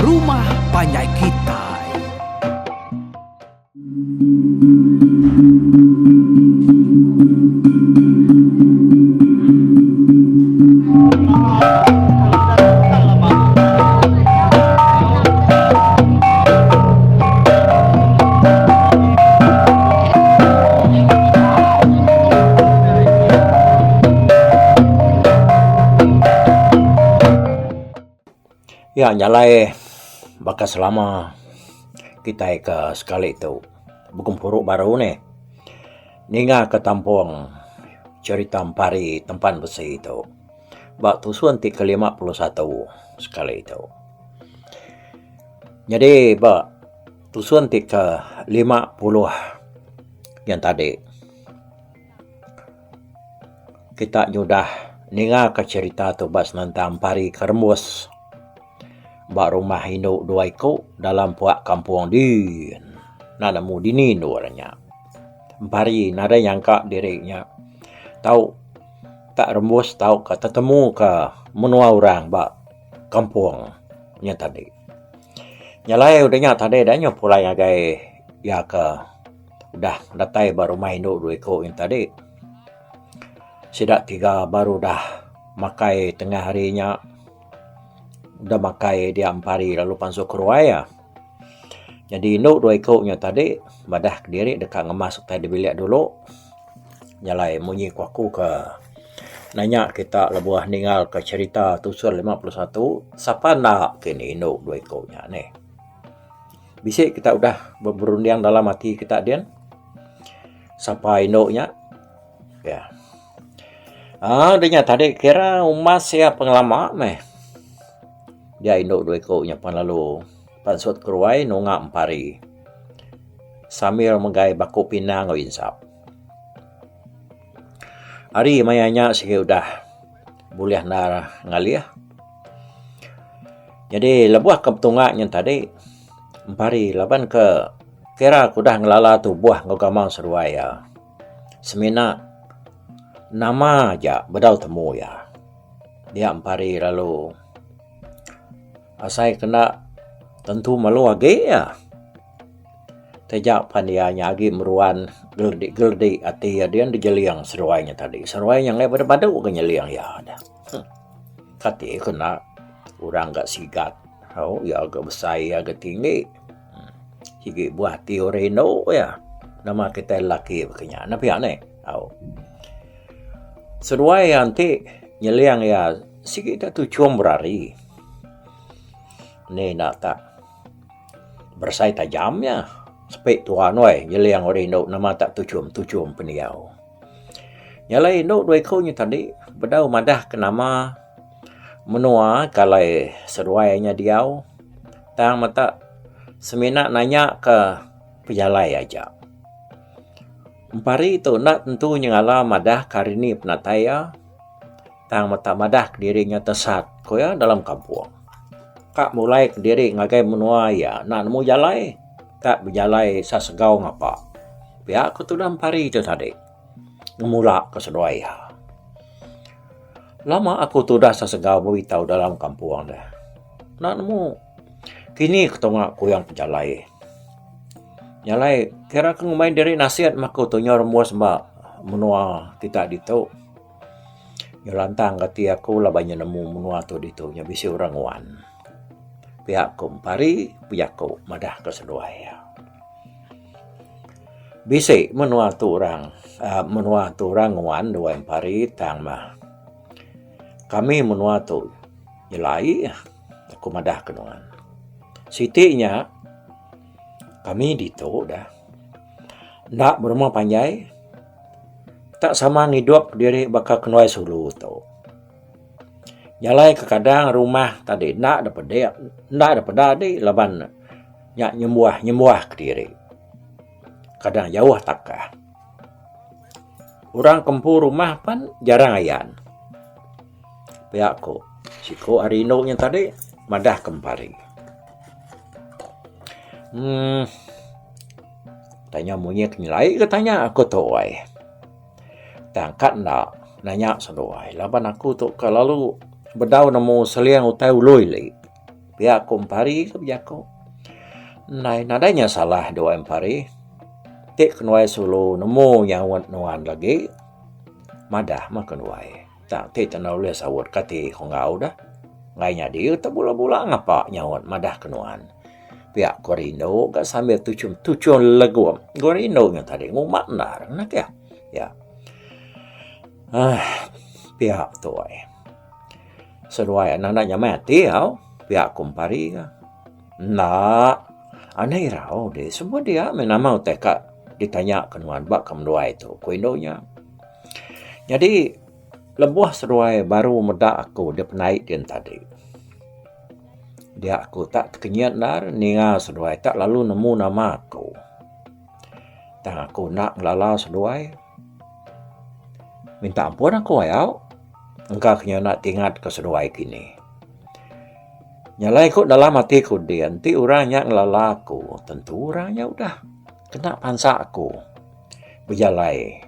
Rumah Panjai Kitai. Ya, nyalai baka selama kita ke sekali itu berkumpul baru nih. Ninga ke tampung cerita Ampari tempat besi itu. Bak tusuan ke-51 sekali itu. Jadi bak tusuan ke-50 yang tadi. Kita nyudah ninga ke cerita tu bas tentang Ampari kerembus. Bak rumah induk dua ikut dalam puak kampung din. Nada mu dinin orangnya. Ampari nada nyangka dirinya. Tahu tak rembus tahu ke tetemu ke menua orang bak kampung nya tadi. Nyalai udahnya tadi danya pula yang gai ya ke udah datai baru rumah induk dua ikut yang tadi. Sidak tiga baru dah makai tengah harinya. Udah makai dia Ampari lalu pansuk keruaya. Jadi induk dua ikutnya tadi badah ke diri dekat ngemas tadi bilik dulu. Nyalai munyi kuaku ke nanya kita lebuah ninggal ke cerita tusul 51 siapa nak kini induk dua ikutnya nih. Bisik kita udah berundiang dalam hati kita dian. Siapa induknya? Ya. Dia tadi kira umas ya pengelama meh. Dia induk dua ikutnya pan lalu pansut keruai nunga Ampari sambil menggai baku pinang o insap. Hari mayanya sige udah boleh nar ngalih. Jadi lebuah keptungaknya tadi Ampari laban ke kira kudah ngelala tu buah ngogamang seruaya. Semina nama aja bedal temu ya. Dia Ampari lalu asai kena tentu malu age ya. Tejak pandianya agi meruan geldi ati ya dia dijeliang seruainya tadi. Seruai yang lebar pada ke nyeliang ya ada. Kati kena orang gak sigat. Oh ya agak besar agak tinggi. Higi buah tioreno ya. Nama kita laki begini. Napi aneh. Oh. Seruai nanti nyeliang ya sikit tu cium berari. Ni nak tak bersai tajamnya sepek tuan oi nyeliang orang induk nama tak tucum peniau. Nyalai induk dua ikutnya tadi bedau madah ke nama menua kalai seruainya diau tang mata semina nanya ke pejalai aja. Ampari itu nak tentu nyala madah karini penataya tang mata madah dirinya tesat koya dalam kampung. Kak mulai ke diri ngagai menua ya nak nemu jalai tak berjalai sasegau ngapa. Pihak aku tu dah Ampari itu tadi ngemula ke seruaya. Lama aku tu dah sasegau beritahu dalam kampung dah. Nak nemu kini ketengah aku yang pejalai. Nyalai kira aku ngemain diri nasihat maku tu nyor muas mbak menua kita ditu. Nyolantang kati aku lah banyak nemu menua tu ditu nya bisi orang wan. Pihak Ampari, pihak madah ke seruaya. Bisi menua tu orang wan dua Ampari tang mah. Kami menua tu nyelai aku madah ke nuan. Sitinya kami ditu dah. Ndak berumah panjai. Tak sama ngidup diri bakal kenuai sulu tu. Nyalai ke kadang rumah tadi nak dapat di laban nyak nyemuah ke diri. Kadang jauh takah. Orang kempur rumah pan jarang ayan. Pihakku siku arino nya tadi madah kempari. Tanya munyek nilai katanya aku tu ai. Tangkat nak nanya seruai. Laban aku tu kalau bedau nemu seliang utai uloi li. Pihak kumpari ke bijako. Nadanya salah doa empari. Tik kenuai sulu nemu yang nuan lagi. Madah makan wae. Tak tik tanau le sawat kati kongau dah. Ngainya dia tak bula-bula ngapa nyawat madah kenuan. Pihak Korino gak sambil tucun lagu. Korino yang tadi ngumat nar nak ya. Ya. Pihak tuai. Seruai anak-anaknya mati au. Pihak kumpari ka. Nak. Aneh rau deh. Semua dia menamau teka ditanya kenuan bak kemenduai itu. Kuinonya. Jadi lebuh seruai baru medak aku dia penaik dia tadi. Dia aku tak kenyat nar ninga seruai tak lalu nemu nama aku. Tak aku nak lala seruai. Minta ampun aku ayau. Engkau kena nak tingat ke seruai kini. Nyalai ku dalam hatiku dia. Nanti orangnya ngelala aku. Tentu orangnya udah kena pansa aku. Berjalai.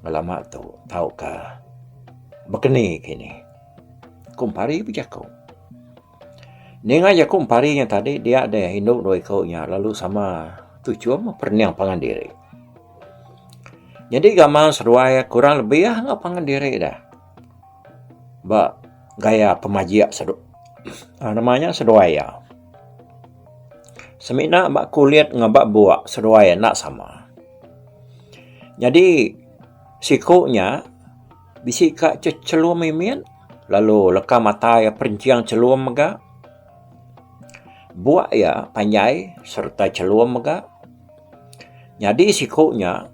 Ngelamak tu. Tahukah. Berkeni kini. Kumpari bijaku. Ninga ya kumparinya tadi. Dia ada hidup doi kaunya. Lalu sama tujuan perniang pangan diri. Jadi gamal seruai kurang lebih nggak pangan diri dah. Ba gaya pemajia namanya seruaya. Semina bak kulit ngabak buak seruaya nak sama. Jadi sikunya bisi kak celum mimin lalu leka mata ya perinciang celum mega. Buak ya panjai serta celum mega. Jadi sikunya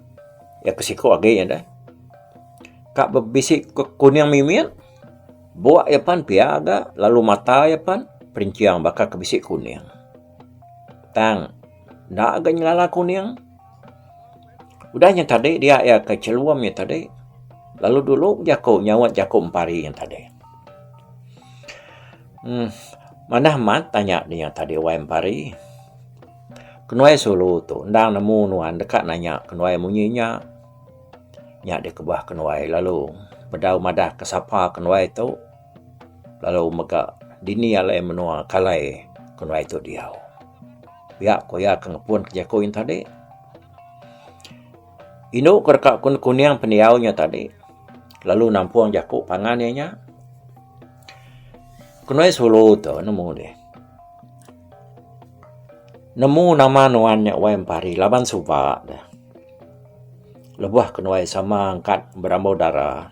ya kesiku age ya dah. Kak berbisik kuning mimin. Buak ya pan piaga, lalu mata ya pan perinciang bakal kebisik kuning. Tang, nak agak nyala kuning. Udahnya tadi dia ya keceluam ya tadi. Lalu dulu jako nyawat jako empari yang tadi. Mana mat tanya dia tadi wa empari. Kenuai sulu tu, ndang nemu nuan dekat nanya kenuai munyinya. Nyak dia kebah kenuai lalu bedau madah kesapa kenuai tu. Lalu maka dini alai menua kalai kenuai tu dia. Biak koya kengepun kerja koin tadi. Inu kerkak kuning peniaunya tadi. Lalu nampuang jakuk pangannya. Kenuai solo tu nemu deh. Nemu nama nuannya wae empari laban subak dah. Lebuh kenuai sama angkat berambau darah.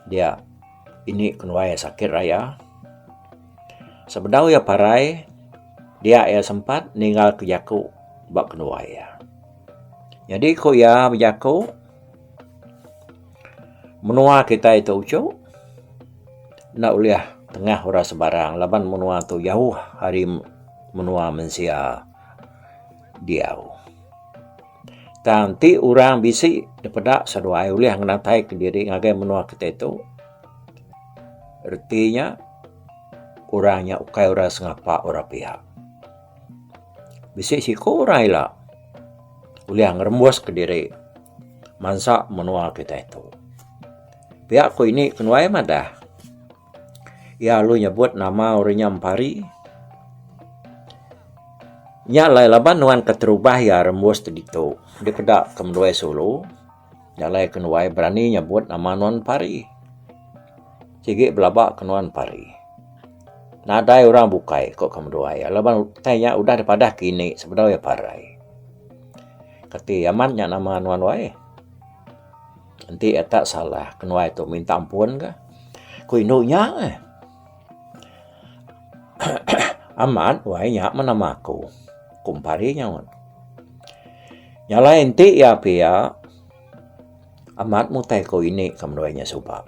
Dia ini kenuai sakit raya. Sebedau ya parai. Dia ya sempat ninggal ke jaku bak kenuai ya. Jadi ko ya berjaku. Menua kita itu ucu. Nak uliah tengah ora sebarang. Laban menua tu jauh hari menua mensia diau. Tanti orang bisi daripada seduai uliah ngenatai ke diri ngagai menua kita itu. Artinya orangnya ukai orang sengapa orang pihak. Bisi siku orang ila. Uliah ngerembus ke diri. Mansa menua kita itu. Pihak ko ini kenuai madah. Ya lu nyebut nama orangnya empari. Nya lai laban nuan keterubah ya rembus tadi tu. Dia kedak kemenduai solo. Ya lai kenuai berani nyebut nama nuan pari. Cigi belabak kenuan pari. Nadai orang bukai kok kemenduai. Laban tanya udah daripada kini sebenarnya parai. Kati amannya nama nuan wae. Nanti tak salah kenuai tu minta ampun ke? Kuinunya aman wae nyak menamaku. Kumpari nyawan. Nyala enti ya pia. Amat mutai ko ini kemenduainya subak.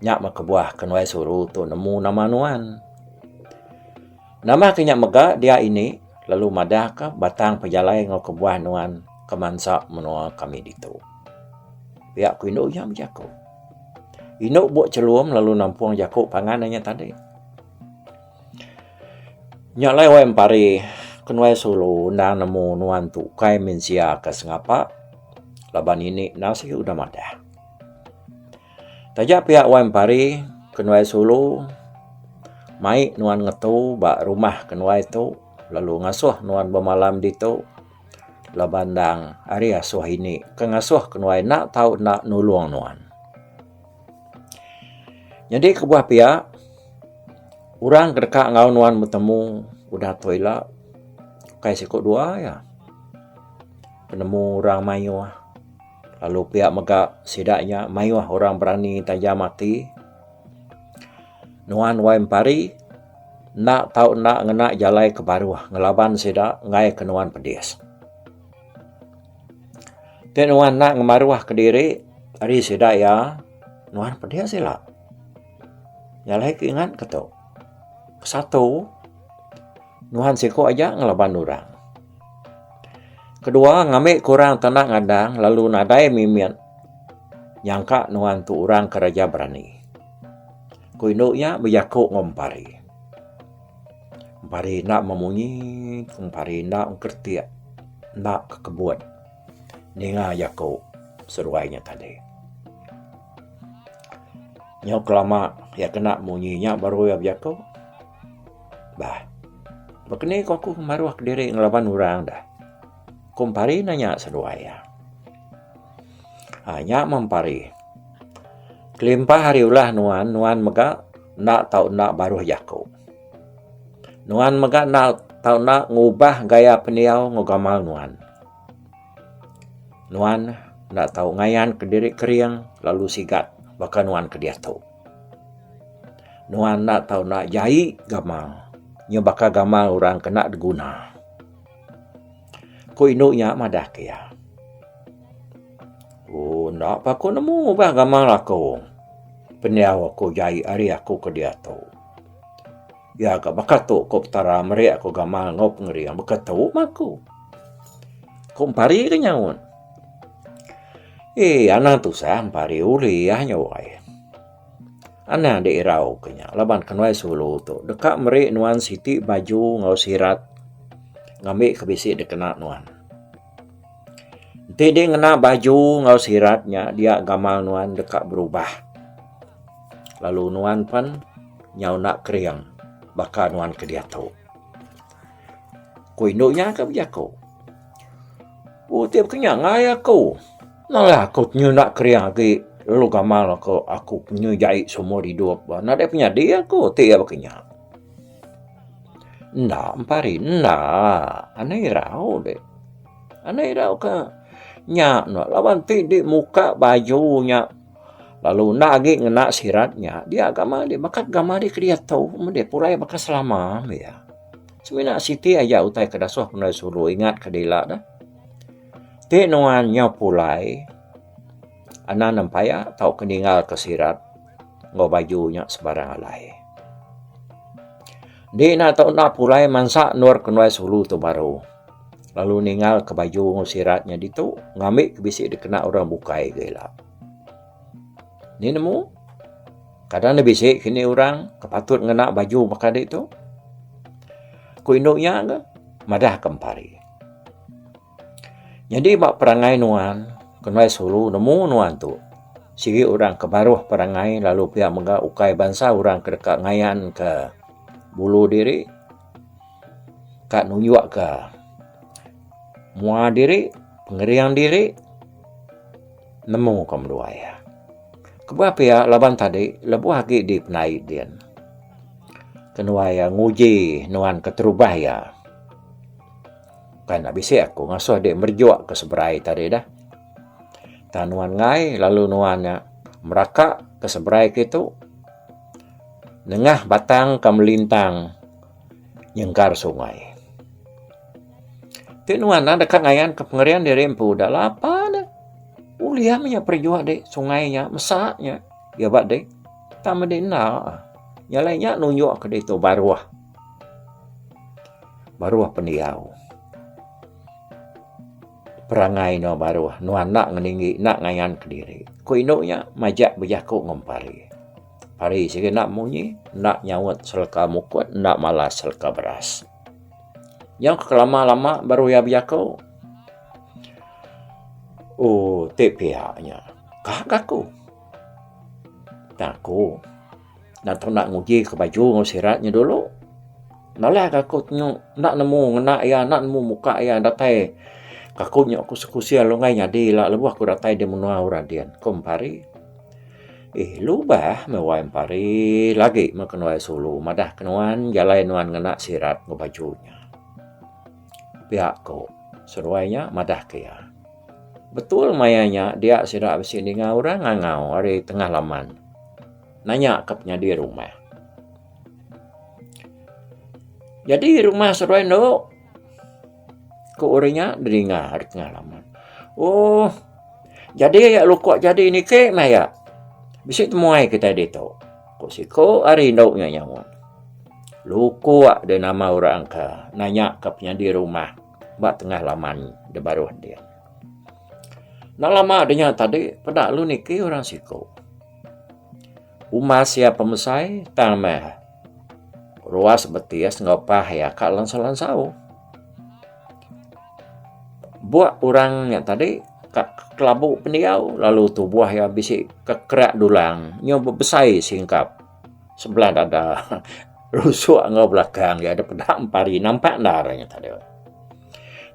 Nyak makebuah kenuai suruh tu nemu nama nuan. Nama kenyak mega dia ini. Lalu madah ka batang pejalai ngau kebuah nuan. Kemansa menua kami ditu. Pihak ku induk yang berjaku. Induk buat celuam lalu nampuang jakuk panganannya tadi. Nyak lai wae empari. Kenuai solo nang nemu nuan tu kai mensia ke sengapa. Laban ini nasi udah madah. Tajak pihak wae empari. Kenuai solo. mai nuan ngetu ba rumah kenwai tu, lalu ngasuh nuan bermalam di tu, labandang ari asuh ini, kengasuh kenwai nak tahu nak nulung nuan. Jadi kebuah pihak, orang kedekak ngau nuan bertemu, udah toilet, kai sikut dua ya. Penemu orang mayuh. Lalu pihak megak sidaknya, mayuh orang berani tajam mati. Nuan wai empari, nak tahu nak ngenak jalai ke baruah, ngelaban sidak, ngai ke nuan pedis. Dan nuan nak ngemaruah ke diri, hari sidak ya, nuan pedis sila. Jalai keingat ketuk. Satu, nuan siku aja ngelaban orang. Kedua, ngambil kurang tenang ngadang, lalu nadai mimian. Nyangka nuan tu orang keraja berani. Kuinuknya berjakuk ngompari. Ngompari nak memunyi, ngompari nak ngkertiak, nak kekebut. Ninga jakuk seruainya tadi. Nyok lama ya kena munyinya baru ya berjakuk. Bah, begini aku maruah ke diri ngelaban orang dah. Kumpari nanya seruaya. Hanya mempari. Kelimpah hari ulah nuan mega nak tahu nak baru jakuk. Nuan mega nak tahu nak ngubah gaya peniau ngogamal nuan. Nuan nak tahu ngayan ke diri keriang lalu sigat bahkan nuan ke dia tu. Nuan nak tahu nak jai gamal. Nya bakal gamal orang kena diguna. Ko inuknya madah kaya. Oh, nak apa ko nemu bah gamal aku. Peniau aku jai ari aku ke dia tu. Ya ka bakal tu ko tara mere aku gamal ngop ngeri yang bakal tu maku. Kumpari ke nyaun. Anak tu sah pari uli ya nyawai. Anak di irau kenya laban kenwai sulu tu dekat mere nuan siti baju ngau sirat ngambil kebisi dekena nuan. Tede ngena baju ngau siratnya dia gamal nuan dekat berubah. Lalu nuan pan nyau nak keriang bakal nuan ke dia tu. Kuinuknya ke berjaku. Tiap kenyang ngai aku. Nalah aku nyu nak keriang lagi. Lalu gamal aku punya jahit semua hidup. Nak dia punya dia aku. Tiap kenyang. Ndak, empari. Ndak. Anai rau dek. Anai rau ke. Nyak. Lawan di muka bajunya. Lalu nak lagi ngenak siratnya. Dia gamal dia. Maka gamal dia ke dia tahu. Dia pulai bakal selama. Ya. Sebenarnya Siti aja utai kedasuh pernah suruh ingat ke dia dah. Tik nuannya pulai. Anak nampaya tahu keninggal kesirat. Ngau bajunya sebarang alai. Di nak tahu nak pulai mansak nur kenuai sulu tu baru. Lalu ninggal ke baju ngosiratnya di tu. Ngambil kebisik dikena orang bukai gila. Ni nemu. Kadang dia bisik kini orang kepatut ngenak baju maka dia tu. Kuinuknya ke? Madah kempari. Jadi bak perangai nuan, kenai sulu nemu nuan tu. Sigi orang kebaruh perangai lalu pihak mega ukai bangsa orang kedekat ngayan ke bulu diri. Kak nunjuk ke mua diri, pengeriang diri. Nemu kamu dua ya. Kebuah pihak laban tadi lebuh lagi di penai dia. Kenua ya nguji nuan keterubah ya. Kan habis aku ngasuh dek merjuak ke seberai tadi dah. Tanuan ngai lalu nuannya merakak ke seberai itu. Nengah batang ke melintang nyengkar sungai. Tinuan ada dekat ngayan ke pengerian di rempu dah lapa dah. Uliamnya perjuak dek sungainya mesaknya. Ya bak dek. Tama dek nak. Nyalainya nunjuk ke dia tu baruah. Baruah pendiau. Perangai no baruah. Nuan nak ngeninggi, nak ngayan ke diri. Kuinuknya majak berjakuk ngompari. Pari sige nak munyi, nak nyawat selka mukut, nak malas selka beras. Yang kelama-lama baru ya berjakuk. Oh, te pihaknya. Kakakku. Takku. nak nguji ke baju ngosiratnya dulu. Nalah kakut nak nemu ngena ya, nak nemu muka ya datai. Kakutnya aku sekusia longai nyadi lah lebuh aku datai dia menua uradian. Kompari. Lubah mewai pari lagi makenwai sulu. Madah kenuan jalai nuan ngena sirat ke bajunya. Pihak ko seruainya madah kaya. Betul mayanya dia sirat besi ni orang ngangau hari tengah laman. Nanya kapnya di rumah. Jadi rumah seruai no. Ko orangnya deringar hari tengah laman. Oh, jadi ya lu kok jadi ini ke maya. Bisa temuai kita dito. Ko si ko hari no nya nyawan. Lu kuat de nama orang ka. Nanya kapnya di rumah. Bak tengah laman de baru dia. Nak lama adanya tadi pada lu niki orang siko. Umas ya pemesai tamah. Ruas betias ngopah ya kak lansau. Buat orang yang tadi kelabu pendiau lalu tubuh ya bisi kekerak dulang nyoba besai singkap. Sebelah ada rusuk ngau belakang ya ada pedang pari nampak darahnya tadi.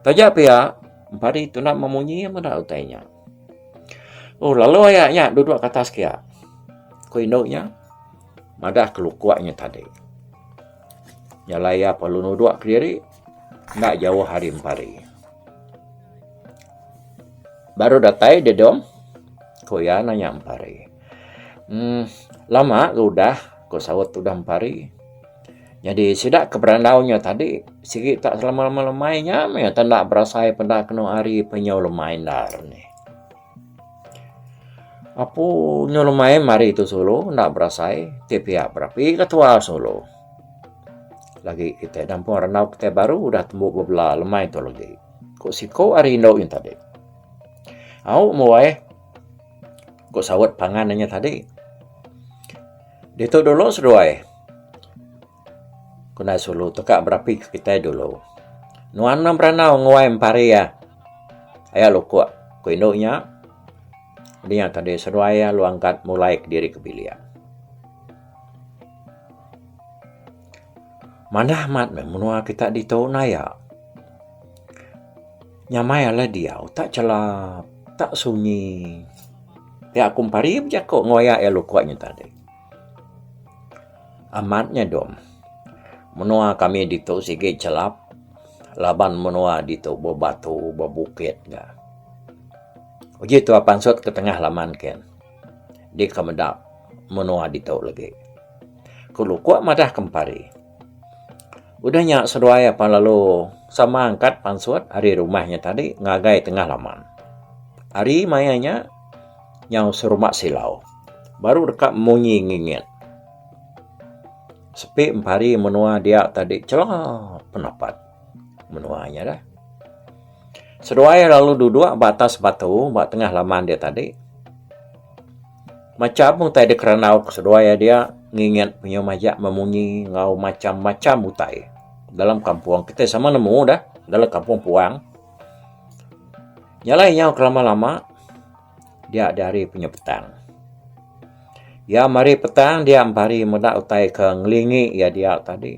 Tajak ya pari itu nak memunyi yang mana utainya. Oh lalu ayahnya duduk ke atas kia. Koinoknya madah kelukuaknya tadi. Nyalaya perlu nuduk ke diri nak jauh hari empari. Baru datai dia dom. Koya nanya empari. Lama udah ko sawat udah empari. Jadi sidak keberandaunya tadi sikit tak selama-lama lemainya ya tanda berasai pada kena hari penyau lemai dar ni. Apu nyolomai mari itu solo nak berasai tiap berapi ketua solo. Lagi kita dampung renau kita baru udah tembuk bebelah lemai itu lagi. Kok siko hari indau yang tadi. Au muai. Kok sawat panganannya tadi. Dito dulu seruai. Kena solo tekak berapi kita dulu. Nuan nam renau nguai empari ya. Ayah lu kuat. Ko induknya. Dia tadi seruaya lu angkat mulai ke diri ke bilia. Mana amat menua kita di tau naya. Nyamai ala dia tak celap, tak sunyi. Ya kumpari aja kok ngoyak ya lu kuatnya tadi. Amatnya dom. Menua kami di tau sige celap. Laban menua di tau bebatu, bebukit enggak. Uji tu apan sot ke tengah laman ken. Di kemedap menua di tau lagi. Kulu kuat madah kempari. Udahnya seruai apa lalu sama angkat pansut hari rumahnya tadi ngagai tengah laman. Hari mayanya yang serumak silau. Baru dekat munyi ngingit. Sepi empari menua dia tadi celak penapat. Menuanya dah. Seruai lalu duduk batas batu, bak tengah laman dia tadi. Macam utai di keranau seruai dia ngingat punya majak memunyi ngau macam-macam utai. Dalam kampung kita sama nemu dah, dalam kampung Puang. Nyalai nyau kelama-lama, dia dari punya petang. Ya mari petang dia ampari muda utai ke ngelingi ya dia tadi.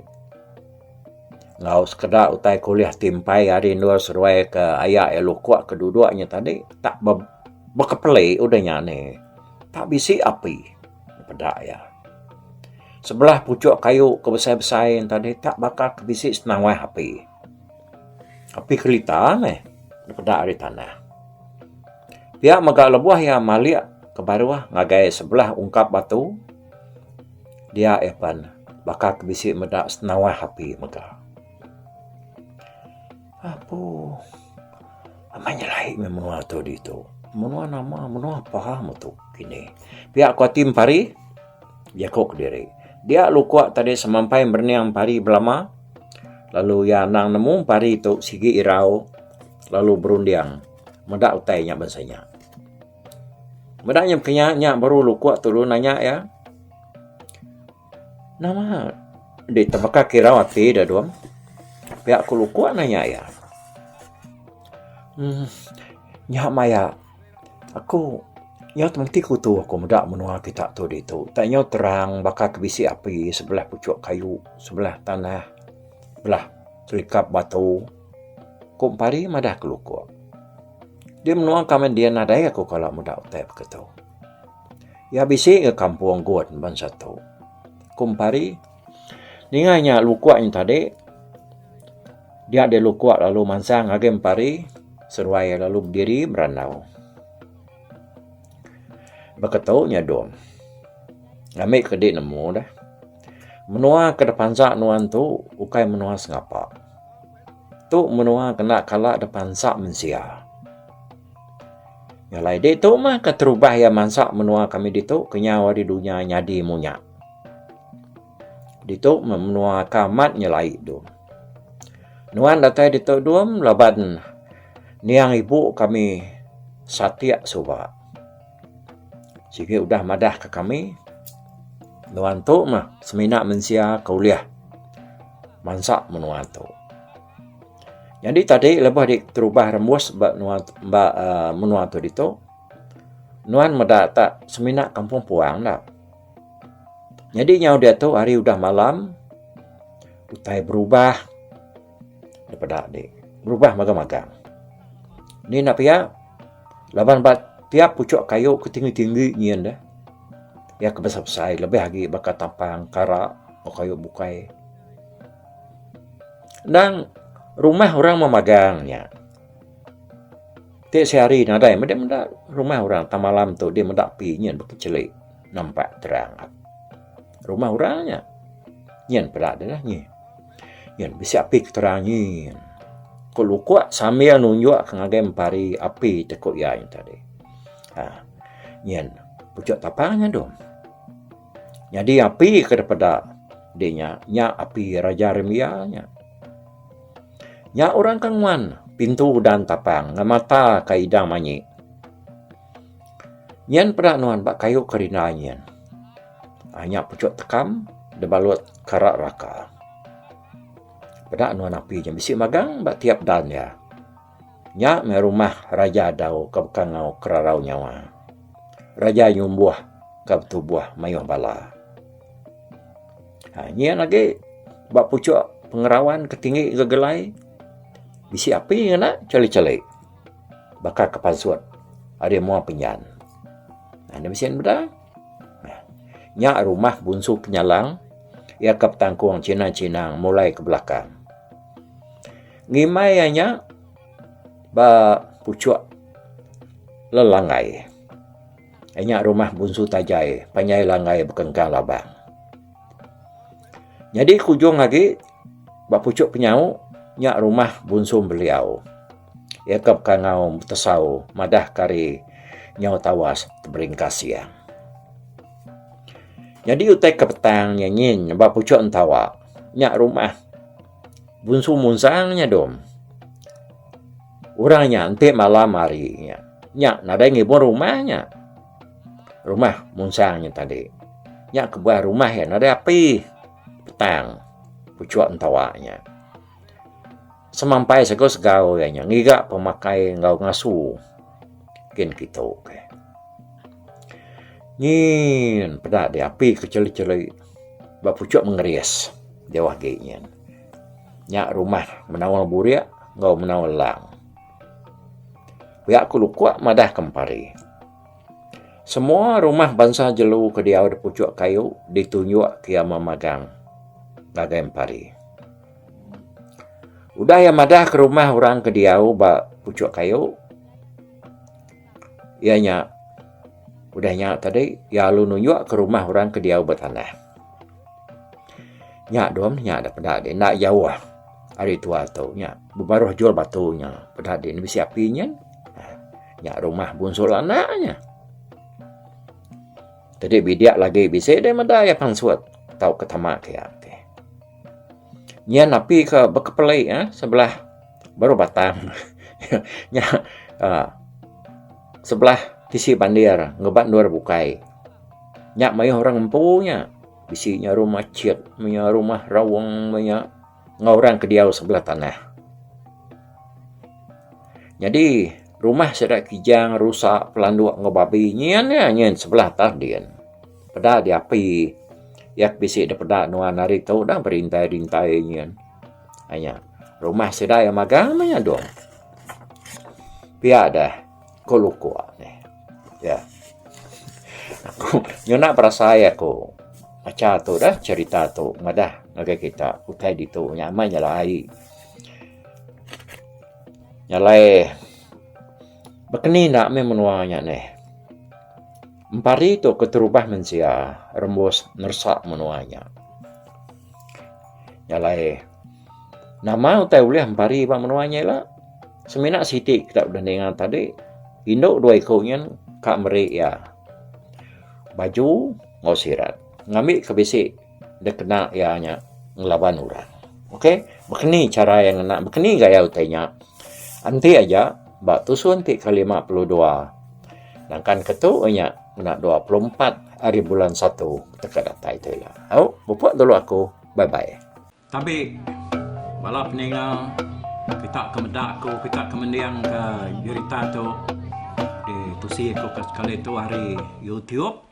Ngau sekedar utai kuliah timpai hari nur seruai ke ayah elu kuat kedua-duanya tadi. Tak berkepelai udahnya ni. Tak bisi api. Pedak ya. Sebelah pucuk kayu kebesar-besar yang tadi tak bakal kebisi senawai api. Api kelita ni. Pedak dari tanah. Pihak megak lebuah yang maliak ke bawah ngagai sebelah ungkap batu. Dia epan bakal kebisi medak senawai api megak. Apa? Amanya lain menua tu di tu. Menua nama, menua paham tu kini. Pihak kuatim pari, dia kok diri. Dia lu kuat tadi semampai berniang pari belama. Lalu ya nang nemu pari tu sigi irau. Lalu berundiang. Medak utainya bahasanya. Medaknya kenyaknya baru lu kuat tu lu nanya ya. Nama di tabaka kirau hati dah doang. Pihak ku lu kuat nanya ya. Nyak Maya, aku Nya temati ku tu aku muda menua kita tu di tu. Tanya terang bakal kebisi api sebelah pucuk kayu, sebelah tanah, belah selikap batu. Kumpari madah keluku. Dia menua kamen dia nadai aku kalau muda utai begitu. Ya bisi ke kampung got ban satu. Kumpari ninganya lukuak yang tadi. Dia ada lukuak lalu mansang agem pari seruai lalu berdiri merandau. Berketaunya dom. Ambil ke dik nemu dah. Menua ke depan sak nuan tu ukai menua sengapa. Tu menua kena kalak depan sak mensia. Yang lain dik tu mah keterubah ya mansak menua kami di tu kenyawa di dunia nyadi munya. Di tu menua kamat nyelai dom. Nuan datai di tu dom laban niang ibu kami satiak subak. Jika udah madah ke kami, nuan tu mah semina mensia kauliah. Mansak menuan tu. Jadi tadi lepas dik terubah rembus menuan tu itu, nuan madah tak semina kampung puang dah. Jadi nyau dia tu hari udah malam, utai berubah daripada dik. Berubah magang-magang. Ni nak pihak, laban bat tiap pucuk kayu ke tinggi-tinggi nyian dah. Ya kebesar-besar lebih lagi bakal tampang karak atau kayu bukai. Dan rumah orang memagangnya. Tiap sehari nadai mendak rumah orang tam malam tu dia mendak pi nyian berkecelik nampak terang. Rumah orangnya nyian pedak dah nyi. Nyian bisa api terang nyian. Kalau kuat sambil nunjuk kengagem pari api tekuk ya yang tadi. Nyen pucuk tapangnya dom. Jadi api ke daripada dia nya api Raja Remianya. Nya orang kangwan pintu dan tapang ngamata kaidang manyi. Nyen pada nuan bak kayu kerina nyen. Hanya pucuk tekam debalut karak raka. Pada nuan api jam bisi magang bak tiap dan ya. Nya me rumah raja dau ke bekangau kerarau nyawa. Raja nyumbuh ke tubuh mayuh bala. Nyian lagi bak pucuk pengerawan ketinggi gegelai. Bisi api ngana cali-cali. Bakal kepasuat. Ada mua penyan. Ada bisian beda. Nya rumah bunsu penyalang. Ia ke petangkuang Cina-Cina mulai ke belakang. Ngimai nya ba pucuk lelangai. Hanya rumah bunsu tajai, panyai langai berkengkang labang. Jadi kujung lagi, ba pucuk penyau, nyak rumah bunsu beliau. Ia kep kangau tesau, madah kari nyau tawas teberingkas siang. Jadi utai ke petang nyanyin, ba pucuk entawa, nyak rumah bunsu munsangnya dom. Orangnya nanti malam harinya. Nyak nadai ngibun rumahnya. Rumah munsangnya tadi. Nyak kebuah rumah ya nadai api. Petang. Pucuk entawanya. Semampai segau ya nya. Ngigak pemakai ngau ngasu. Mungkin gitu. Nyin. Pedak di api keceli-celi. Bak pucuk mengerias. Jawah genya. Nyak rumah menawal buria. Ngau menawal lang. Pihak kulukuak madah kempari. Semua rumah bangsa jelu ke dia ada pucuk kayu ditunjuk kia memagang bagai empari. Udah ya madah ke rumah orang ke dia ba pucuk kayu. Ianya udahnya tadi ya lu nunjuk ke rumah orang ke dia bertanah. Nyak dom nyak ada pedak dia nak jauh. Hari tua tu nyak bebaruh jual batunya pedak dia bisa apinya. Nyak rumah bunsul anaknya. Tadi bidiak lagi bisa dia medaya pangsuat. Tahu ketamak ya. Nyan api ke bekepelai sebelah baru batang. Nyak sebelah tisi bandir ngebat luar bukai. Nyak mayuh orang empunya. Bisinya rumah cik, punya rumah rawang, punya ngorang ke dia sebelah tanah. Jadi rumah sedak kijang rusak pelanduk ngebabi nyen sebelah tadian. Pada di api yak bisik da pada nuan hari tau dah berintai-rintai nyen. Hanya rumah sedak yang magamanya dong. Pia dah kolukua ni. Ya. Aku nyona perasaya ko. Macam tu dah cerita tu ngadah ngagai kita utai di tu nyaman nyalai. Nyalai bekeni nak me menuanya ni. Empari tu keterubah mensia rembus nersak menuanya. Nyalai nama utai boleh empari bang menuanya lah. Semina sitik kita udah dengar tadi. Induk dua ikonnya kak merik ya. Baju ngosirat. Ngambil ke bisik dia kena ianya ngelawan orang. Okey, begini cara yang nak begini gaya utainya. Anti aja bak tusun ti kali 52. Sedangkan ketuanya nak 24 hari bulan 1 teka datai tu lah. Au, buat dulu aku. Bye bye. Tapi bala peningal kita kemedak ko kita kemendiang ke cerita tu di tusi ko kali tu hari YouTube.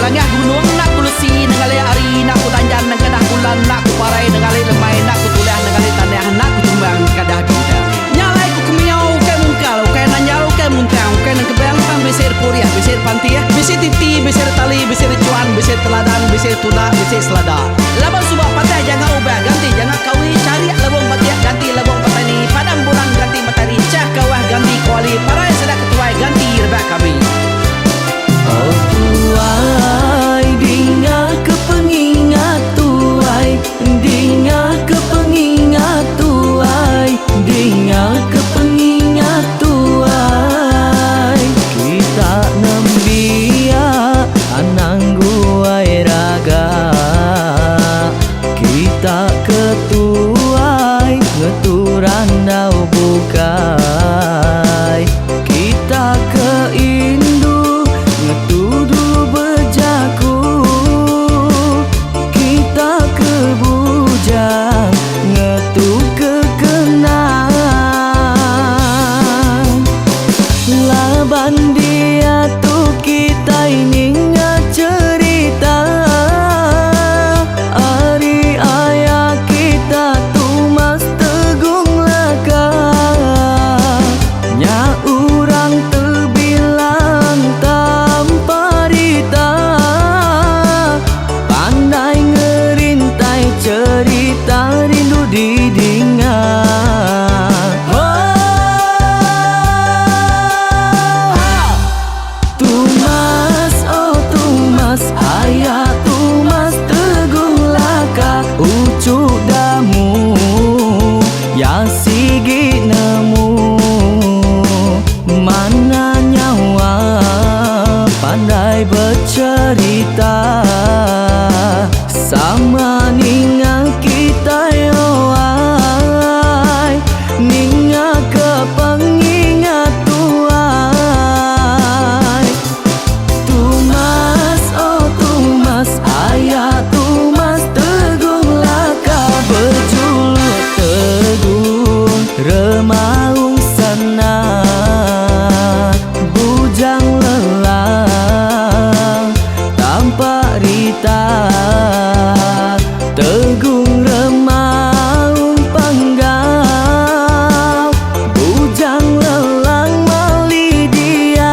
Langah gunung nak kulusi nengali ari nak kutanjan nang kadah bulan nak kuparai nengali lemai nak kutulah nengali tanah nak kutumbang kadah bida nyalai ku kumiau ke mungkal ke nanjal ke muntang ke nang kebang pang besir puriah besir pantia besir titi besir tali besir cuan besir teladan besir tuna besir selada labang subak patah jangan ubah ganti jangan kawi cari labang patiah ganti labang petani padam bulan ganti matahari cah kawah ganti kuali parai sedak ketuai ganti rebah kami. Oh tuai, dinga kepengingat tuai, dinga kepengingat tuai, dinga kepengingat tuai. Kita nembia anang guai raga, kita ketuai ngeturan dau bukai, kita keindu ngetudu bejaku, kita kebujang ngetu kekenang. Laban dia tu kita ini cerita ari ayah kita tu mas tegung laka nya urang terbilang tanpa rita pandai ngerintai cerita rindu didingat. Tumas oh tumas ayah tumas tegung laka ucuk damu ya sigi nemu mana nyawa pandai bercerita sama ninga kita yoai ninga kepengingat tuai. Tumas oh tumas ayah tumas tegung laka berjuluk tegung remaung sana bujang lelang tanpa rita tegung remaung panggau bujang lelang mali diau.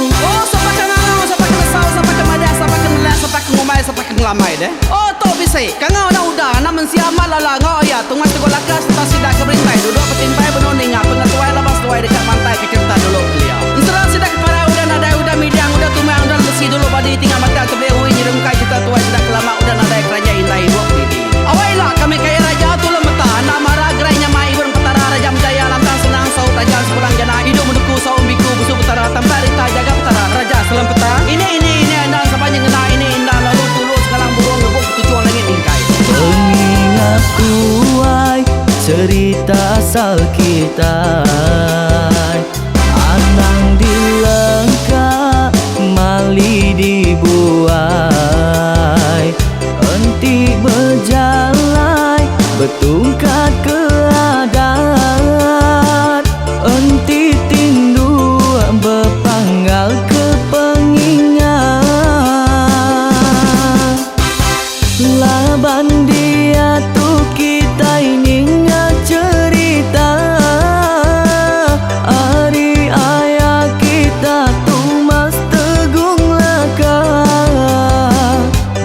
Oh, siapa kenal, siapa kesal, siapa kemadah, siapa kenal, siapa ngomai, siapa ngelamai deh. Oh, to bisa. Kangau na udah, namun siapa lala ngau ya. Tungas tu lakas, pasti dah keberintai. Duduk petintai benoning, pengatuai labas tuai dekat mantai kecerita dulu beliau. Inserah sidak kepada udah nada udah midang udah tumang udah besi dulu badi tinggal mata terbehui nyirum kai kita tuai sidak kelama udah nada kerajaan indai buat didi. Awailah kami kaya raja tu lemeta, nak marah gerainya mai burung petara raja menjaya lantang senang saut tajam sepulang jana hidup menduku saum biku busu petara tambah rita jaga petara raja selam peta. Ini anda sepanjang kena ini indah lalu tulus sekarang burung ngebuk tujuan langit ingkai. Pengingat kuai cerita asal kita anang dilengkap mali tungkat ke adat, enti tindu berpanggal ke pengingat. Laban dia tu kita ini cerita, hari ayah kita tu mas tegung laka,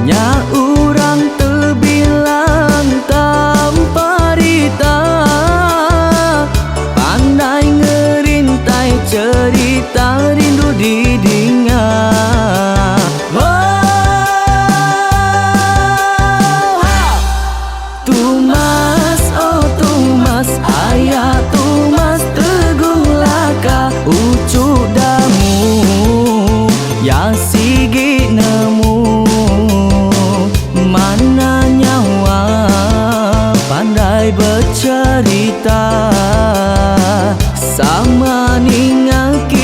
nya urang terbilang tanpa rita, pandai ngerintai cerita rindu didingat. Tumas, oh Tumas, ayah Tumas tegung laka, ucuk damu ya sigi nemu, mana nyawa pandai bercerita sama ningaki